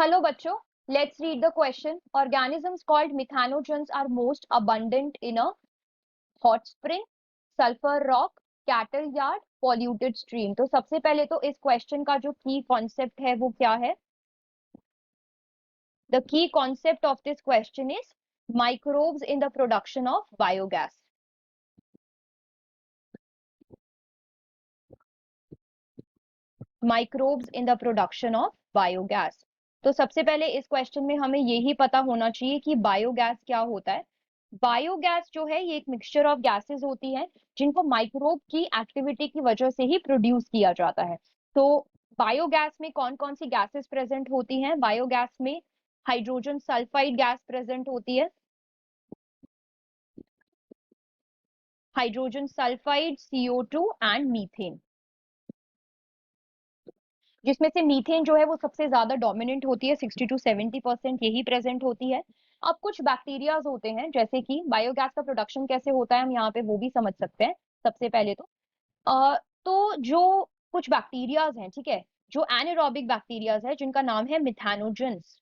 Hello बच्चों, let's read the question. Organisms called methanogens are most abundant in a hot spring, sulfur rock, cattle yard, polluted stream. तो सबसे पहले तो इस question का जो की कॉन्सेप्ट है वो क्या है? The key concept of this question is microbes in the production of biogas. Microbes in the production of biogas. तो सबसे पहले इस क्वेश्चन में हमें यही पता होना चाहिए कि बायोगैस क्या होता है। बायोगैस जो है ये एक मिक्सचर ऑफ गैसेस होती है जिनको माइक्रोब की एक्टिविटी की वजह से ही प्रोड्यूस किया जाता है। तो बायोगैस में कौन कौन सी गैसेस प्रेजेंट होती हैं? बायोगैस में हाइड्रोजन सल्फाइड गैस प्रेजेंट होती है, hydrogen sulphide, CO2 and methane, जिसमें से मीथेन जो है वो सबसे ज्यादा डोमिनेंट होती है, 60 to 70% यही प्रेजेंट होती है। अब कुछ बैक्टीरियाज होते हैं, जैसे कि बायोगैस का प्रोडक्शन कैसे होता है हम यहाँ पे वो भी समझ सकते हैं। सबसे पहले तो जो कुछ बैक्टीरियाज हैं, ठीक है, जो एनारोबिक बैक्टीरियाज है जिनका नाम है मिथानोजेंस,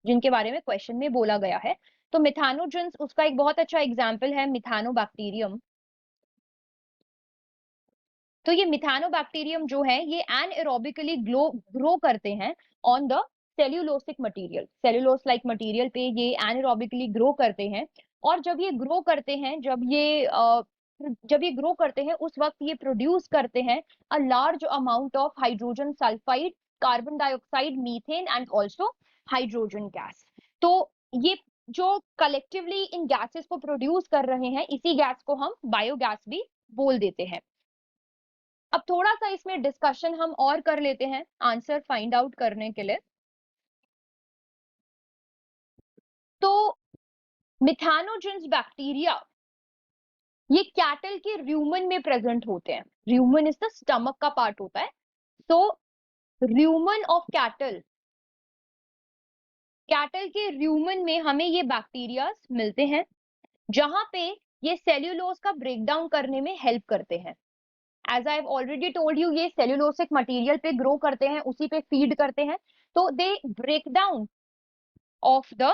जिनके बारे में क्वेश्चन में बोला गया है। तो मिथानोजेंस उसका एक बहुत अच्छा एग्जाम्पल है मिथानोबैक्टीरियम। तो ये मिथानोबैक्टीरियम जो है ये एनएरोबिकली ग्रो करते हैं on the cellulosic material, cellulose like material पे ये एनएरोबिकली ग्रो करते हैं। और जब ये ग्रो करते हैं, जब ये ग्रो करते हैं उस वक्त ये प्रोड्यूस करते हैं a large amount of hydrogen sulphide, carbon dioxide, methane and also hydrogen gas. तो ये जो कलेक्टिवली इन गैसेस को प्रोड्यूस कर रहे हैं, इसी गैस को हम बायोगैस भी बोल देते हैं। अब थोड़ा सा इसमें डिस्कशन हम और कर लेते हैं आंसर फाइंड आउट करने के लिए। तो मिथानोजेंस बैक्टीरिया ये कैटल के र्यूमन में प्रेजेंट होते हैं। र्यूमन इज द स्टमक का पार्ट होता है। तो र्यूमन ऑफ कैटल, कैटल के र्यूमन में हमें ये बैक्टीरिया मिलते हैं जहां पे ये सेल्यूलोज का ब्रेक डाउन करने में हेल्प करते हैं। As I have already told you, ये सेल्यूलोसिक मटेरियल पे ग्रो करते हैं, उसी पे फीड करते हैं। तो they break down of the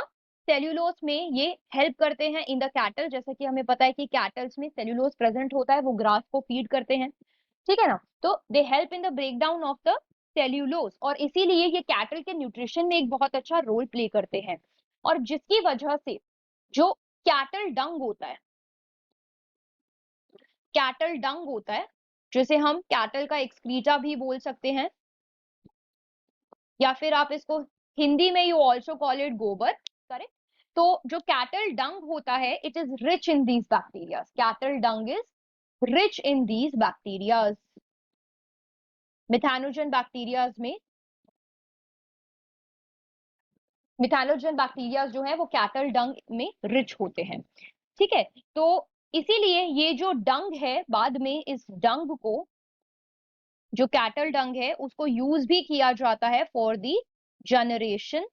cellulose में ये हेल्प करते हैं इन द कैटल। जैसा कि हमें पता है कि कैटल्स में सेल्यूलोज प्रेजेंट होता है, वो ग्रास को फीड करते हैं, ठीक है ना। तो they help in the break down of the cellulose, और इसीलिए ये कैटल के न्यूट्रिशन में एक बहुत अच्छा रोल प्ले करते हैं। और जिसकी वजह से जो कैटल डंग होता है, कैटल डंग होता है जिसे हम कैटल का एक्सक्रीटा भी बोल सकते हैं, या फिर आप इसको हिंदी में you also call it gobar, correct. तो जो कैटल डंग होता है it is rich in these bacteria, cattle dung is rich in these bacteria. Methanogen bacteria में, मिथानोजन बैक्टीरिया जो है वो कैटल डंग में रिच होते हैं, ठीक है। तो इसीलिए ये जो डंग है बाद में इस डंग को, जो कैटल डंग है उसको यूज भी किया जाता है for the generation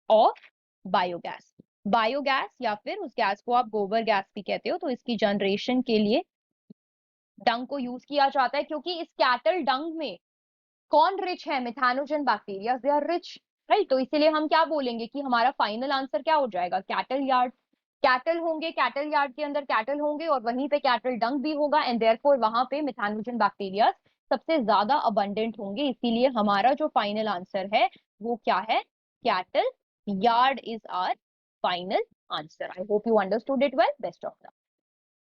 of biogas. Biogas या फिर उस गैस को आप गोबर गैस भी कहते हो, तो इसकी जनरेशन के लिए डंग को यूज किया जाता है। क्योंकि इस कैटल डंग में कौन रिच है? Methanogen bacteria, they are rich, right. तो इसीलिए हम क्या बोलेंगे कि हमारा फाइनल आंसर क्या हो जाएगा? Cattle yard. कैटल होंगे, कैटल यार्ड के अंदर कैटल होंगे और वहीं पे कैटल डंग भी होगा, एंड देयरफॉर वहां पे मिथानोजन बैक्टीरिया सबसे ज्यादा अबंडेंट होंगे। इसीलिए हमारा जो फाइनल आंसर है वो क्या है? Cattle yard is our final answer. I hope you understood it well. Best of luck.